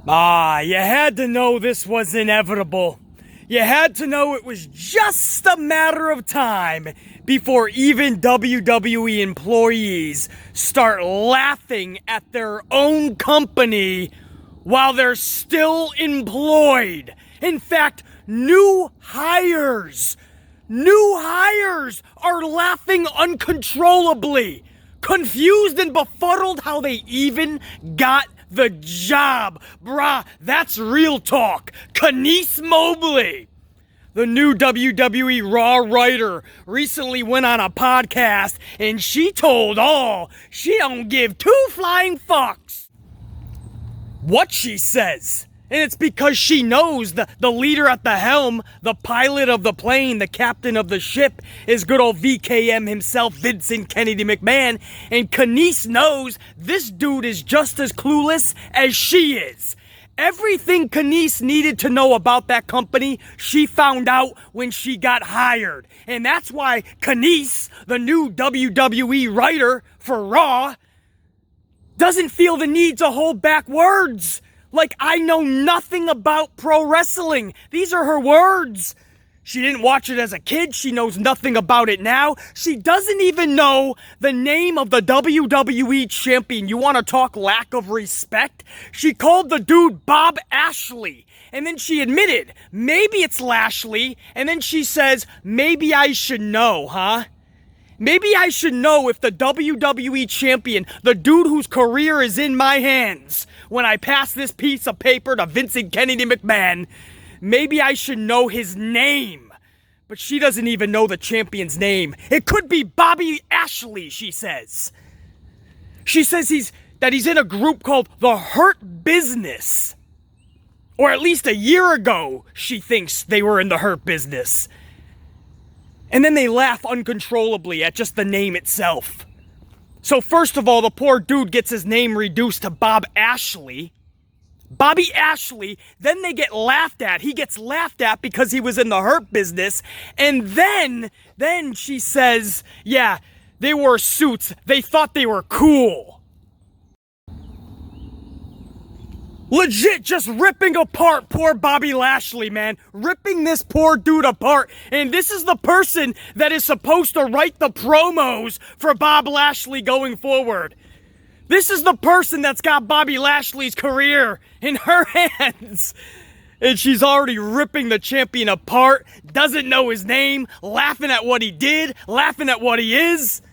You had to know this was inevitable. You had to know it was just a matter of time before even WWE employees start laughing at their own company while they're still employed. In fact, new hires are laughing uncontrollably, confused and befuddled how they even got the job. Brah, that's real talk. Kenice Mobley, the new WWE Raw Writer, recently went on a podcast and she told all she don't give two flying fucks what she says. And it's because she knows the leader at the helm, the pilot of the plane, the captain of the ship, is good old VKM himself, Vincent Kennedy McMahon. And Kenice knows this dude is just as clueless as she is. Everything Kenice needed to know about that company, she found out when she got hired. And that's why Kenice, the new WWE writer for Raw, doesn't feel the need to hold back words. Like, I know nothing about pro wrestling. These are her words. She didn't watch it as a kid. She knows nothing about it now. She doesn't even know the name of the WWE champion. You want to talk lack of respect? She called the dude Bob Ashley. And then she admitted, maybe it's Lashley. And then she says, maybe I should know, huh? Maybe I should know if the WWE champion, the dude whose career is in my hands, when I pass this piece of paper to Vincent Kennedy McMahon, maybe I should know his name. But she doesn't even know the champion's name. It could be Bobby Ashley, she says. She says he's in a group called The Hurt Business. Or at least a year ago, she thinks they were in the Hurt Business. And then they laugh uncontrollably at just the name itself. So first of all, the poor dude gets his name reduced to Bob Ashley. Bobby Ashley, then they get laughed at. He gets laughed at because he was in the Hurt Business. And then she says, yeah, they wore suits. They thought they were cool. Legit just ripping apart poor Bobby Lashley, man. Ripping this poor dude apart. And this is the person that is supposed to write the promos for Bob Lashley going forward. This is the person that's got Bobby Lashley's career in her hands. And she's already ripping the champion apart, doesn't know his name, laughing at what he did, laughing at what he is.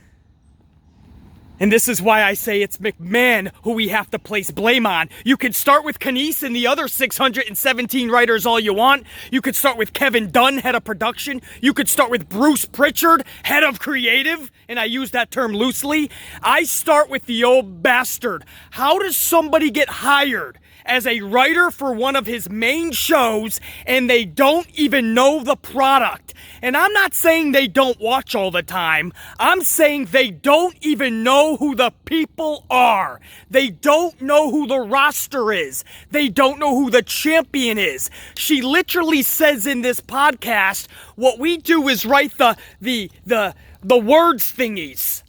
And this is why I say it's McMahon who we have to place blame on. You could start with Kenice and the other 617 writers all you want. You could start with Kevin Dunn, head of production. You could start with Bruce Pritchard, head of creative. And I use that term loosely. I start with the old bastard. How does somebody get hired as a writer for one of his main shows and they don't even know the product? And I'm not saying they don't watch all the time. I'm saying they don't even know who the people are. They don't know who the roster is. They don't know who the champion is. She literally says in this podcast, what we do is write the words thingies.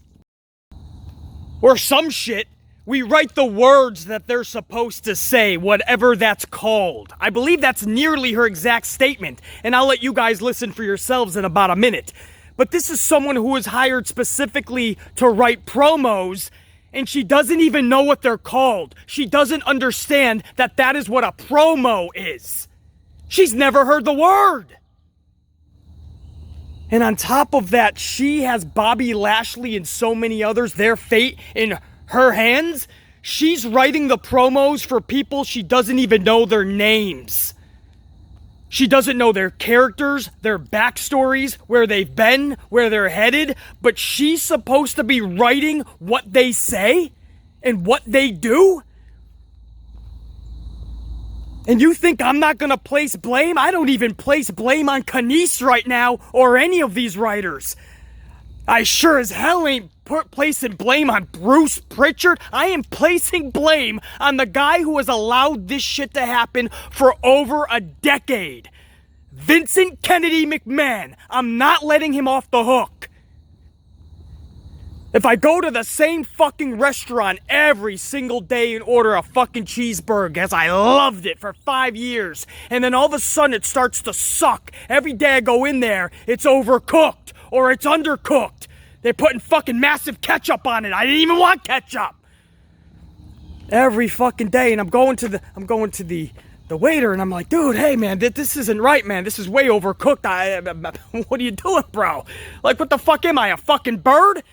Or some shit. We write the words that they're supposed to say, whatever that's called. I believe that's nearly her exact statement, and I'll let you guys listen for yourselves in about a minute. But this is someone who was hired specifically to write promos, and she doesn't even know what they're called. She doesn't understand that that is what a promo is. She's never heard the word. And on top of that, she has Bobby Lashley and so many others, their fate in her hands. She's writing the promos for people she doesn't even know their names. She doesn't know their characters, their backstories, where they've been, where they're headed, but she's supposed to be writing what they say and what they do? And you think I'm not gonna place blame? I don't even place blame on Kenice right now or any of these writers. I sure as hell ain't placing blame on Bruce Pritchard. I am placing blame on the guy who has allowed this shit to happen for over a decade. Vincent Kennedy McMahon. I'm not letting him off the hook. If I go to the same fucking restaurant every single day and order a fucking cheeseburger, as I loved it for 5 years, and then all of a sudden it starts to suck. Every day I go in there, it's overcooked or it's undercooked. They're putting fucking massive ketchup on it. I didn't even want ketchup. Every fucking day, and I'm going to the waiter, and I'm like, dude, hey man, this isn't right, man. This is way overcooked. What are you doing, bro? Like, what the fuck am I, a fucking bird?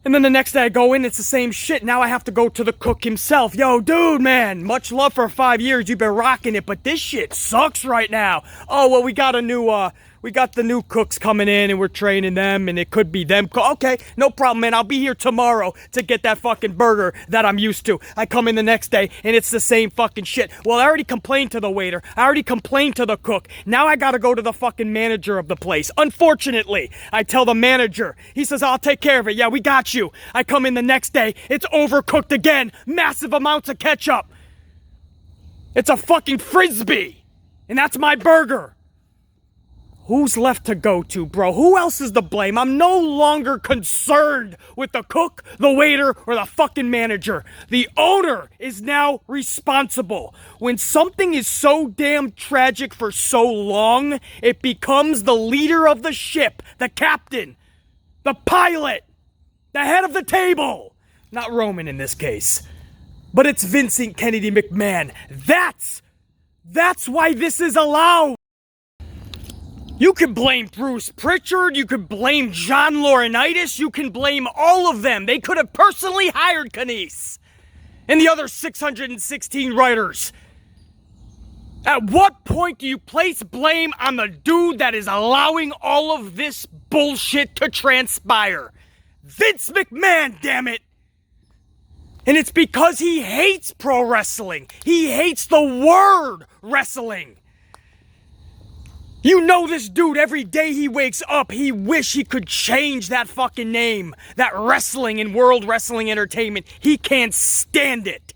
And then the next day I go in, it's the same shit. Now I have to go to the cook himself. Yo, dude, man, much love for 5 years. You've been rocking it, but this shit sucks right now. Oh, well, we got the new cooks coming in and we're training them and it could be them. Okay, no problem, man. I'll be here tomorrow to get that fucking burger that I'm used to. I come in the next day and it's the same fucking shit. Well, I already complained to the waiter. I already complained to the cook. Now I gotta go to the fucking manager of the place. Unfortunately, I tell the manager. He says, I'll take care of it. Yeah, we got you. I come in the next day. It's overcooked again. Massive amounts of ketchup. It's a fucking Frisbee. And that's my burger. Who's left to go to, bro? Who else is to blame? I'm no longer concerned with the cook, the waiter, or the fucking manager. The owner is now responsible. When something is so damn tragic for so long, it becomes the leader of the ship, the captain, the pilot, the head of the table. Not Roman in this case. But it's Vincent Kennedy McMahon. That's why this is allowed. You can blame Bruce Pritchard, you can blame John Laurinaitis, you can blame all of them. They could have personally hired Kenice and the other 616 writers. At what point do you place blame on the dude that is allowing all of this bullshit to transpire? Vince McMahon, damn it! And it's because he hates pro wrestling. He hates the word wrestling. You know this dude, every day he wakes up, he wish he could change that fucking name. That wrestling and World Wrestling Entertainment. He can't stand it.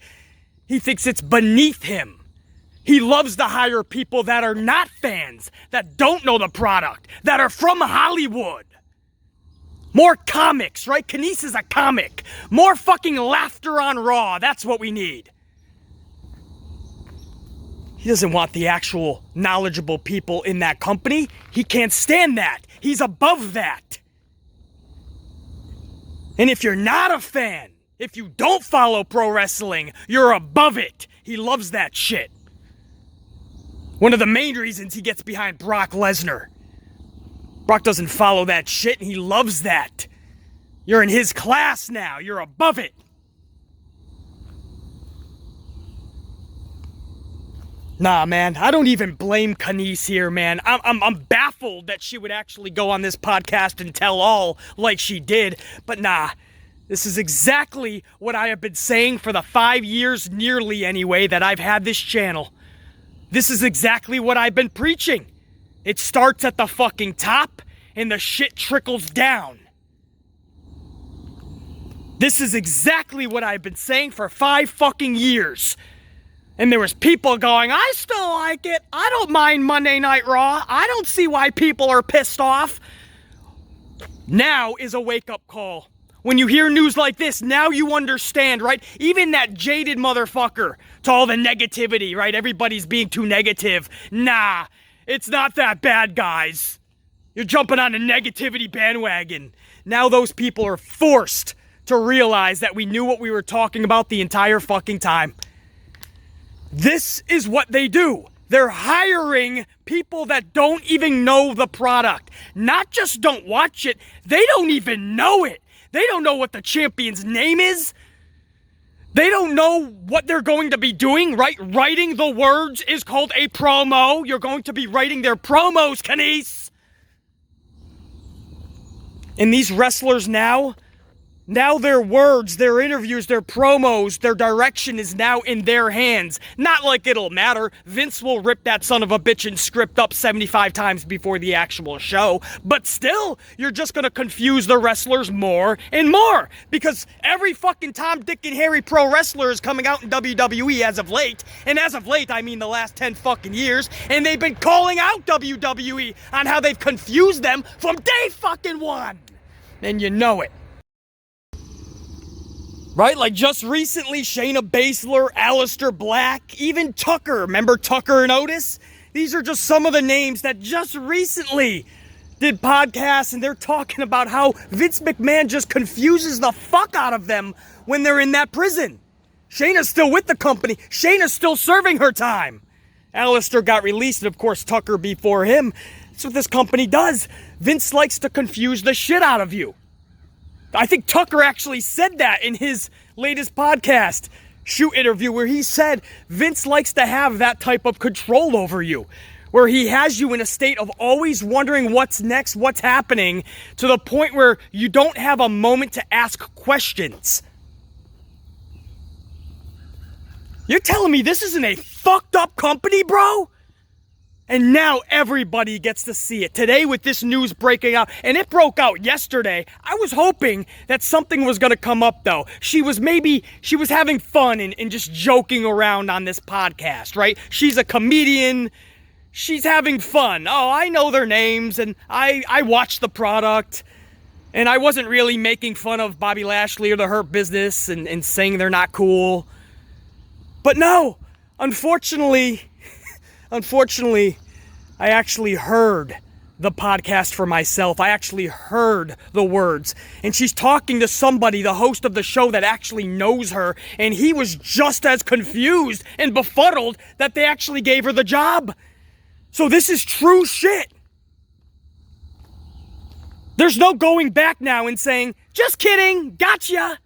He thinks it's beneath him. He loves to hire people that are not fans, that don't know the product, that are from Hollywood. More comics, right? Kenice is a comic. More fucking laughter on Raw. That's what we need. He doesn't want the actual knowledgeable people in that company. He can't stand that. He's above that. And if you're not a fan, if you don't follow pro wrestling, you're above it. He loves that shit. One of the main reasons he gets behind Brock Lesnar. Brock doesn't follow that shit and he loves that. You're in his class now. You're above it. Nah, man, I don't even blame Kenice here, man. I'm baffled that she would actually go on this podcast and tell all like she did. But nah, this is exactly what I have been saying for the 5 years, nearly anyway, that I've had this channel. This is exactly what I've been preaching. It starts at the fucking top and the shit trickles down. This is exactly what I've been saying for 5 fucking years. And there was people going, I still like it. I don't mind Monday Night Raw. I don't see why people are pissed off. Now is a wake-up call. When you hear news like this, now you understand, right? Even that jaded motherfucker to all the negativity, right? Everybody's being too negative. Nah, it's not that bad, guys. You're jumping on a negativity bandwagon. Now those people are forced to realize that we knew what we were talking about the entire fucking time. This is what they do. They're hiring people that don't even know the product. Not just don't watch it, they don't even know it. They don't know what the champion's name is. They don't know what they're going to be doing, right? Writing the words is called a promo. You're going to be writing their promos, Kenice. And these wrestlers now their words, their interviews, their promos, their direction is now in their hands. Not like it'll matter. Vince will rip that son of a bitch and script up 75 times before the actual show. But still, you're just gonna confuse the wrestlers more and more. Because every fucking Tom, Dick, and Harry pro wrestler is coming out in WWE as of late. And as of late, I mean the last 10 fucking years. And they've been calling out WWE on how they've confused them from day fucking one. And you know it. Right? Like just recently, Shayna Baszler, Aleister Black, even Tucker. Remember Tucker and Otis? These are just some of the names that just recently did podcasts, and they're talking about how Vince McMahon just confuses the fuck out of them when they're in that prison. Shayna's still with the company. Shayna's still serving her time. Aleister got released, and of course Tucker before him. That's what this company does. Vince likes to confuse the shit out of you. I think Tucker actually said that in his latest podcast shoot interview, where he said Vince likes to have that type of control over you, where he has you in a state of always wondering what's next, what's happening, to the point where you don't have a moment to ask questions. You're telling me this isn't a fucked up company, bro? And now everybody gets to see it. Today with this news breaking out, and it broke out yesterday, I was hoping that something was going to come up, though. She was having fun and just joking around on this podcast, right? She's a comedian. She's having fun. Oh, I know their names, and I watched the product, and I wasn't really making fun of Bobby Lashley or the Hurt Business and saying they're not cool. But no, unfortunately, I actually heard the podcast for myself. I actually heard the words. And she's talking to somebody, the host of the show, that actually knows her. And he was just as confused and befuddled that they actually gave her the job. So this is true shit. There's no going back now and saying, just kidding, gotcha.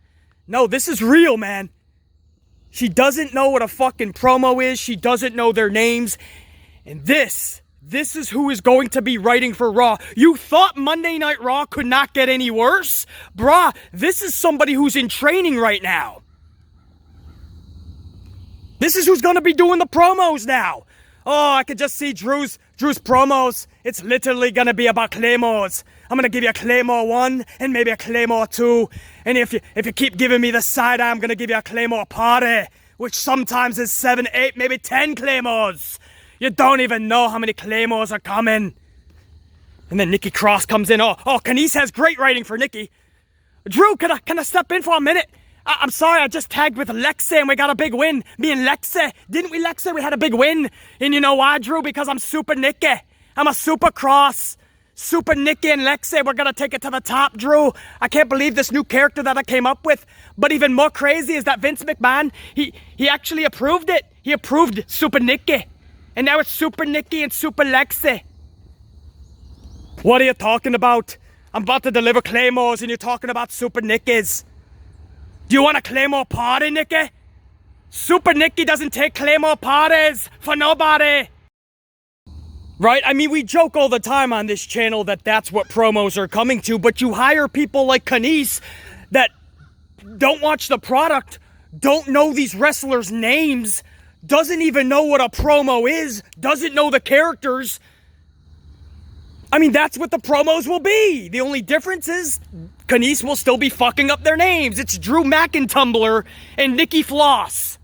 No, this is real, man. She doesn't know what a fucking promo is. She doesn't know their names. And this is who is going to be writing for Raw. You thought Monday Night Raw could not get any worse? Brah, this is somebody who's in training right now. This is who's going to be doing the promos now. Oh, I could just see Drew's promos. It's literally going to be about Claymores. I'm going to give you a Claymore 1 and maybe a Claymore 2. And if you keep giving me the side eye, I'm going to give you a Claymore party, which sometimes is 7, 8, maybe 10 Claymores. You don't even know how many Claymores are coming. And then Nikki Cross comes in. Oh, Kanice has great writing for Nikki. Drew, can I step in for a minute? I'm sorry, I just tagged with Lexi and we got a big win. Me and Lexi. Didn't we, Lexi? We had a big win. And you know why, Drew? Because I'm Super Nikki. I'm a Super Cross. Super Nikki and Lexi, we're gonna take it to the top, Drew. I can't believe this new character that I came up with. But even more crazy is that Vince McMahon, he actually approved it. He approved Super Nikki. And now it's Super Nikki and Super Lexi. What are you talking about? I'm about to deliver Claymores and you're talking about Super Nikki's. Do you want a Claymore party, Nikki? Super Nikki doesn't take Claymore parties for nobody. Right? I mean, we joke all the time on this channel that that's what promos are coming to, but you hire people like Kanice that don't watch the product, don't know these wrestlers' names, doesn't even know what a promo is, doesn't know the characters. I mean, that's what the promos will be. The only difference is Kanice will still be fucking up their names. It's Drew McIntumbler and Nikki Floss.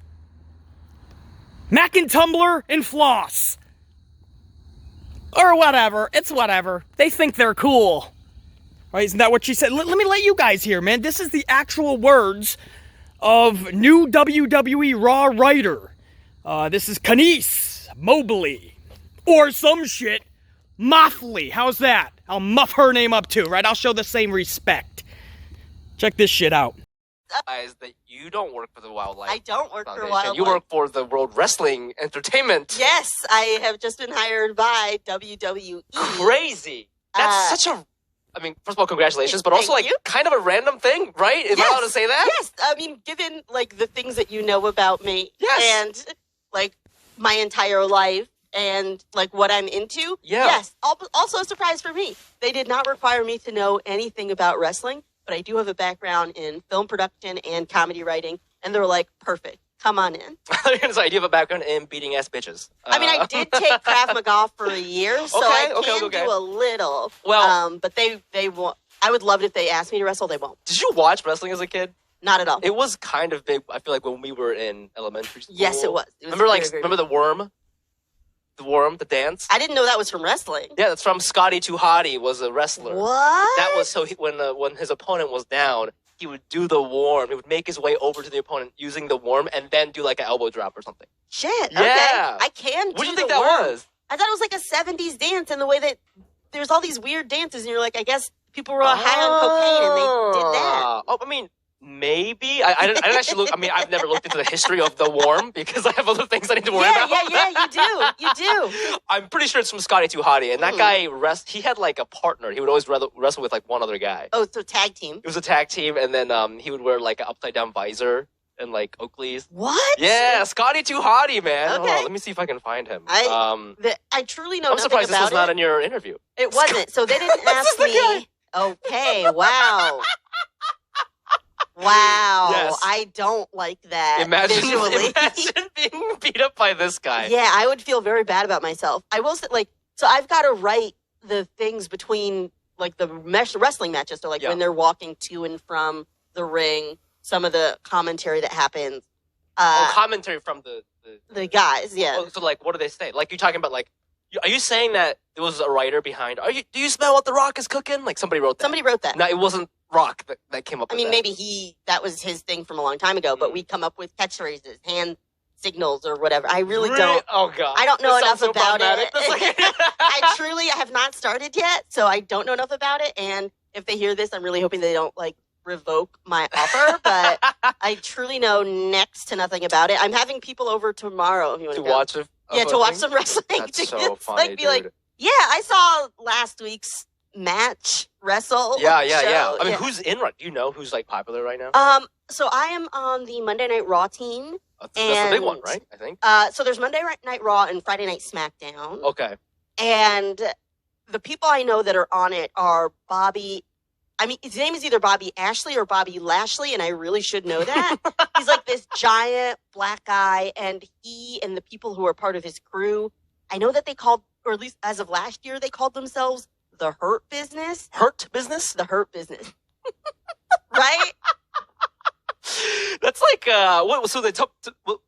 McIntumbler and Floss. Or whatever. It's whatever. They think they're cool. Right? Isn't that what she said? Let me let you guys hear, man. This is the actual words of new WWE Raw Writer. This is Kanice Mobley. Or some shit. Moffley. How's that? I'll muff her name up too, right? I'll show the same respect. Check this shit out. That you don't work for the Wildlife I don't work Foundation. for Wildlife. You work for the World Wrestling Entertainment. Yes, I have just been hired by WWE. Crazy. That's such a... I mean, first of all, congratulations, but also, like, kind of a random thing, right? Am I allowed to say that? Yes. I mean, given, like, the things that you know about me. Yes. And, like, my entire life and, like, what I'm into. Yeah. Yes. Also a surprise for me. They did not require me to know anything about wrestling, but I do have a background in film production and comedy writing. And they were like, perfect. Come on in. I do have a background in beating ass bitches. I mean, I did take Krav Maga for a year, so I can do a little. Well, but they won't. I would love it if they asked me to wrestle. They won't. Did you watch wrestling as a kid? Not at all. It was kind of big. I feel like when we were in elementary school. Yes, it was. Remember the worm? The worm, the dance? I didn't know that was from wrestling. Yeah, that's from Scotty Too Hottie was a wrestler. What? That was so when his opponent was down, he would do the worm. He would make his way over to the opponent using the worm and then do like an elbow drop or something. Shit. Yeah. Okay. I can do What do you think the that worm. was? I thought it was like a 70s dance in the way that there's all these weird dances, and you're like, I guess people were high on cocaine and they did that. Oh, I mean, maybe. I didn't actually look. I mean, I've never looked into the history of the worm because I have other things I need to worry about. Yeah, you do. I'm pretty sure it's from Scotty Too Hottie, and that guy, he had like a partner. He would always wrestle with like one other guy. Oh, so tag team. It was a tag team, and then he would wear like an upside down visor and like Oakley's. What? Yeah, Scotty Too Hottie, man. Okay. Hold on, let me see if I can find him. I truly know I'm nothing surprised this was about not in your interview. It wasn't. So they didn't ask me. Okay, wow. Wow, Yes. I don't like that Imagine visually. being beat up by this guy. Yeah, I would feel very bad about myself. I will say, like, so I've got to write the things between, like, the wrestling matches. So, like, when they're walking to and from the ring, some of the commentary that happens. Commentary from the guys, yeah. So, like, what do they say? Like, you're talking about, like, are you saying that there was a writer behind? Do you smell what The Rock is cooking? Like, somebody wrote that. Somebody wrote that. No, it wasn't Rock that came up with that. Maybe that was his thing from a long time ago, but we come up with catchphrases, hand signals, or whatever. I really don't. Oh, God. I don't know enough so about problematic. it. I have not started yet, so I don't know enough about it. And if they hear this, I'm really hoping they don't, like, revoke my offer, but I truly know next to nothing about it. I'm having people over tomorrow if you want to watch it. Yeah, to watch some wrestling. That's so funny, dude. Like, yeah, I saw last week's match wrestle. Yeah. show. I mean, who's in right? Do you know who's like popular right now? So I am on the Monday Night Raw team. That's the big one, right? I think. So there's Monday Night Raw and Friday Night SmackDown. Okay. And the people I know that are on it are Bobby. I mean, his name is either Bobby Ashley or Bobby Lashley, and I really should know that. He's like this giant black guy, and he and the people who are part of his crew, I know that they called, or at least as of last year, they called themselves the Hurt Business. Hurt Business? The Hurt Business. Right? That's like, so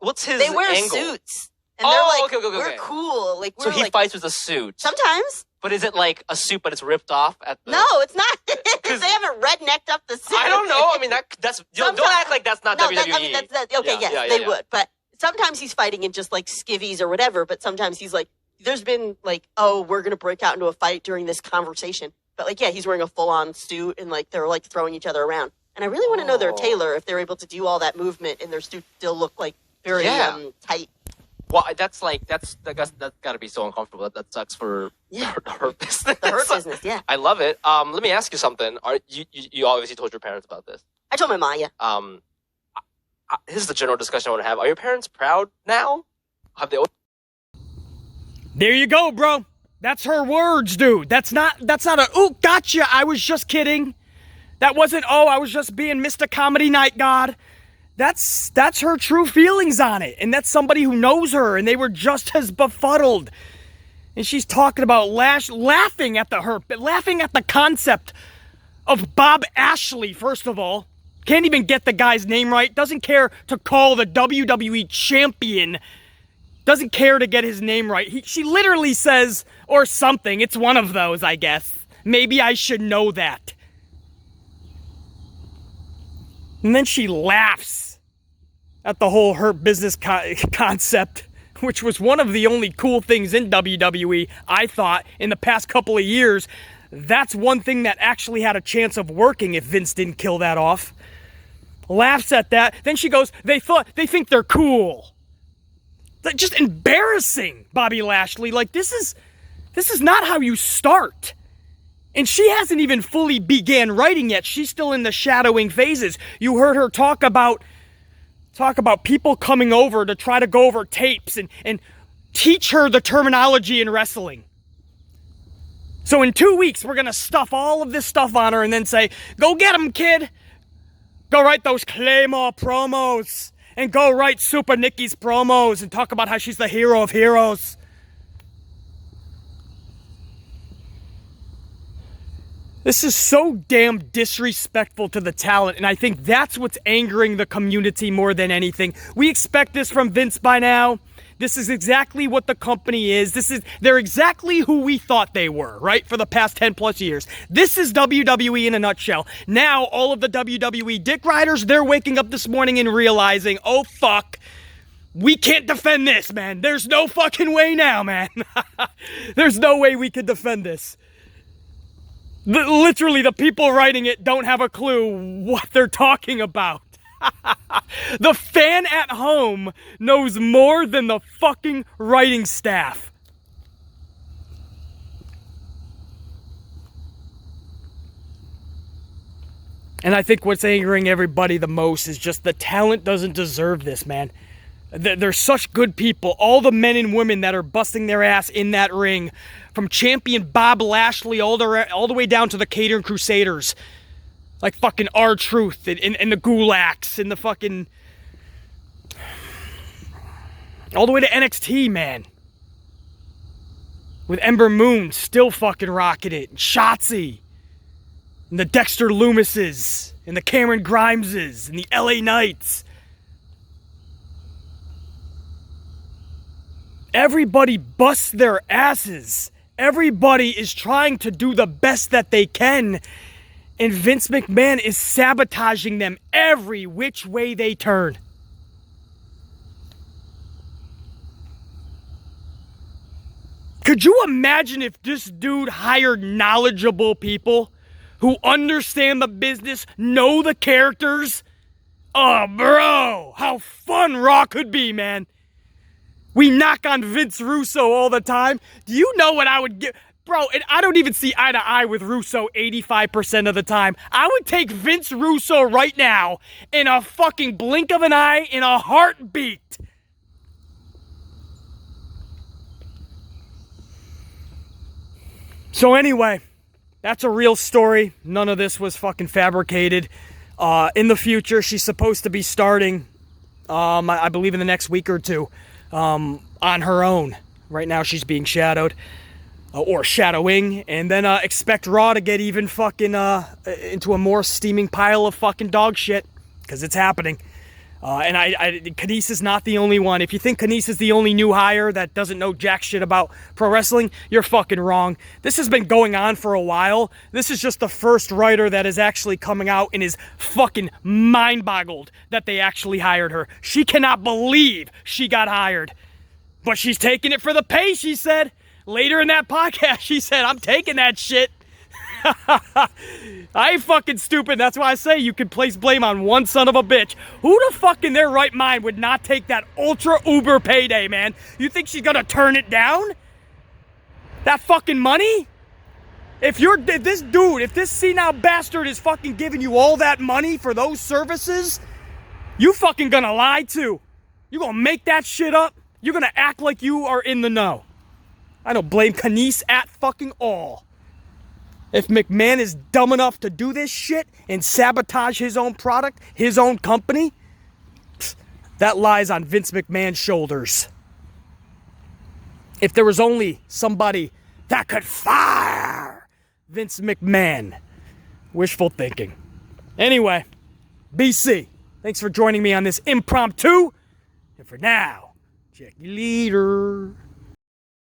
what's his They wear angle? suits. And they're like, okay. we're cool. Like, we're So he like, fights with a suit. sometimes. But is it like a suit, but it's ripped off at the... No, it's not. They haven't rednecked up the suit. I don't know. I mean, that's... Don't act like that's not WWE. They would. But sometimes he's fighting in just like skivvies or whatever. But sometimes he's like, there's been like, oh, we're going to break out into a fight during this conversation. But like, yeah, he's wearing a full-on suit and like, they're like throwing each other around. And I really want to know their tailor, if they're able to do all that movement and their suits still look like very tight. Well, that's got to be so uncomfortable. That sucks for the Hurt Business. The Hurt Business, yeah. I love it. Let me ask you something. You obviously told your parents about this. I told my mom, yeah. This is the general discussion I want to have. Are your parents proud now? Have they? There you go, bro. That's her words, dude. That's not a, ooh, gotcha, I was just kidding. That wasn't, oh, I was just being Mr. Comedy Night God. That's her true feelings on it. And that's somebody who knows her, and they were just as befuddled. And she's talking about laughing at the concept of Bob Ashley, first of all. Can't even get the guy's name right. Doesn't care to call the WWE champion. Doesn't care to get his name right. She literally says, or something. It's one of those, I guess. Maybe I should know that. And then she laughs at the whole Hurt Business concept, which was one of the only cool things in WWE, I thought, in the past couple of years. That's one thing that actually had a chance of working if Vince didn't kill that off. Laughs at that. Then she goes, they think they're cool. Just embarrassing, Bobby Lashley. Like, this is not how you start. And she hasn't even fully began writing yet. She's still in the shadowing phases. You heard her talk about people coming over to try to go over tapes and teach her the terminology in wrestling. So in 2 weeks, we're going to stuff all of this stuff on her and then say, go get him, kid. Go write those Claymore promos. And go write Super Nikki's promos and talk about how she's the hero of heroes. This is so damn disrespectful to the talent, and I think that's what's angering the community more than anything. We expect this from Vince by now. This is exactly what the company is. They're exactly who we thought they were, right? For the past 10 plus years. This is WWE in a nutshell. Now, all of the WWE dick riders, they're waking up this morning and realizing, oh fuck, we can't defend this, man. There's no fucking way now, man. There's no way we could defend this. Literally, the people writing it don't have a clue what they're talking about. The fan at home knows more than the fucking writing staff. And I think what's angering everybody the most is just the talent doesn't deserve this, man. They're such good people. All the men and women that are busting their ass in that ring, from champion Bob Lashley all the way down to the Catering Crusaders. Like fucking R-Truth and the Gulags and the fucking... all the way to NXT, man. With Ember Moon still fucking rocking it. And Shotzi. And the Dexter Loomises. And the Cameron Grimeses. And the LA Knights. Everybody busts their asses. Everybody is trying to do the best that they can. And Vince McMahon is sabotaging them every which way they turn. Could you imagine if this dude hired knowledgeable people who understand the business, know the characters? Oh, bro, how fun Raw could be, man. We knock on Vince Russo all the time. Do you know what I would give? Bro, and I don't even see eye to eye with Russo 85% of the time. I would take Vince Russo right now in a fucking blink of an eye, in a heartbeat. So anyway, that's a real story. None of this was fucking fabricated. In the future, she's supposed to be starting, I believe in the next week or two, on her own. Right now, she's being shadowed. Or shadowing, and then expect Raw to get even fucking into a more steaming pile of fucking dog shit, because it's happening. And Kanice is not the only one. If you think Kanice is the only new hire that doesn't know jack shit about pro wrestling, you're fucking wrong. This has been going on for a while. This is just the first writer that is actually coming out and is fucking mind-boggled that they actually hired her. She cannot believe she got hired. But she's taking it for the pay, she said. Later in that podcast, she said, I'm taking that shit. I ain't fucking stupid. That's why I say you can place blame on one son of a bitch. Who the fuck in their right mind would not take that ultra uber payday, man? You think she's gonna turn it down? That fucking money? If this senile bastard is fucking giving you all that money for those services, you fucking gonna lie too. You gonna make that shit up? You're gonna act like you are in the know. I don't blame Kanice at fucking all. If McMahon is dumb enough to do this shit and sabotage his own product, his own company, that lies on Vince McMahon's shoulders. If there was only somebody that could fire Vince McMahon. Wishful thinking. Anyway, BC, thanks for joining me on this impromptu. And for now, check you later.